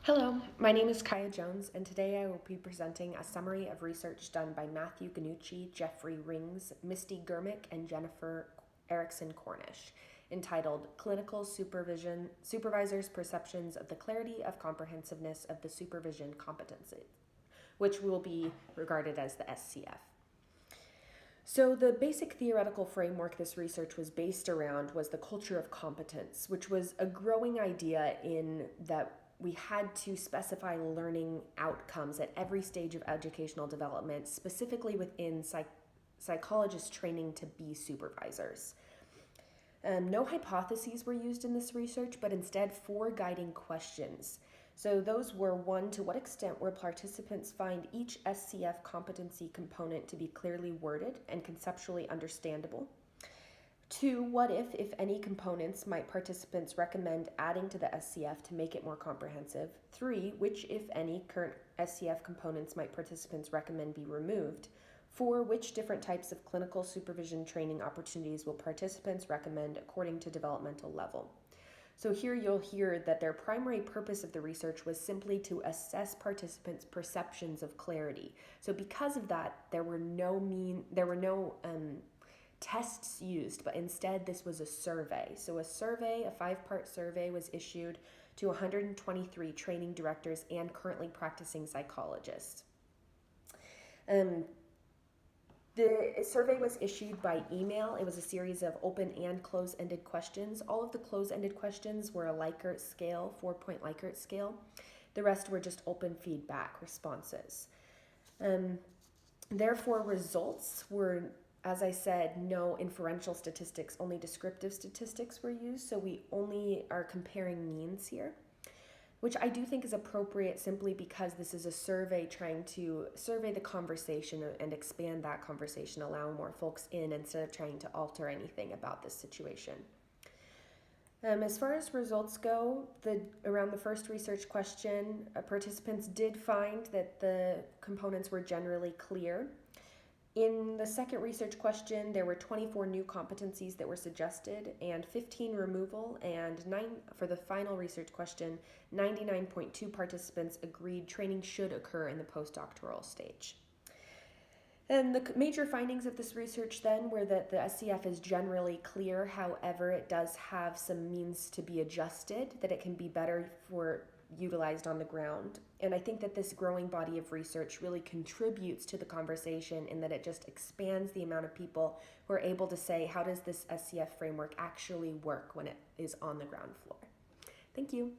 Hello, my name is Kaya Jones, and today I will be presenting a summary of research done by Matthew Genuchi, Jeffrey Rings, Misty Germick, and Jennifer Erickson Cornish, entitled Clinical Supervisors' Perceptions of the Clarity of Comprehensiveness of the Supervision Competency, which will be regarded as the SCF. So, the basic theoretical framework this research was based around was the culture of competence, which was a growing idea in that we had to specify learning outcomes at every stage of educational development, specifically within psychologist training to be supervisors. No hypotheses were used in this research, but instead four guiding questions. So those were: one, to what extent will participants find each SCF competency component to be clearly worded and conceptually understandable? Two, what if any, components might participants recommend adding to the SCF to make it more comprehensive? Three, which, if any, current SCF components might participants recommend be removed? Four, which different types of clinical supervision training opportunities will participants recommend according to developmental level? So here you'll hear that their primary purpose of the research was simply to assess participants' perceptions of clarity. So because of that, there were no tests used, but instead this was a survey. So a 5-part survey was issued to 123 training directors and currently practicing psychologists. The survey was issued by email. It was a series of open and close-ended questions. All of the close-ended questions were a Likert scale, 4-point Likert scale. The rest were just open feedback responses. Therefore, results were, as I said, no inferential statistics, only descriptive statistics were used. So we only are comparing means here, which I do think is appropriate simply because this is a survey trying to survey the conversation and expand that conversation, allow more folks in instead of trying to alter anything about this situation. As far as results go, around the first research question, participants did find that the components were generally clear. In the second research question, there were 24 new competencies that were suggested and 15 removal, and for the final research question, 99.2 participants agreed training should occur in the postdoctoral stage. And the major findings of this research then were that the SCF is generally clear. However, it does have some means to be adjusted, that it can be better utilized on the ground. And I think that this growing body of research really contributes to the conversation in that it just expands the amount of people who are able to say, how does this SCF framework actually work when it is on the ground floor? Thank you.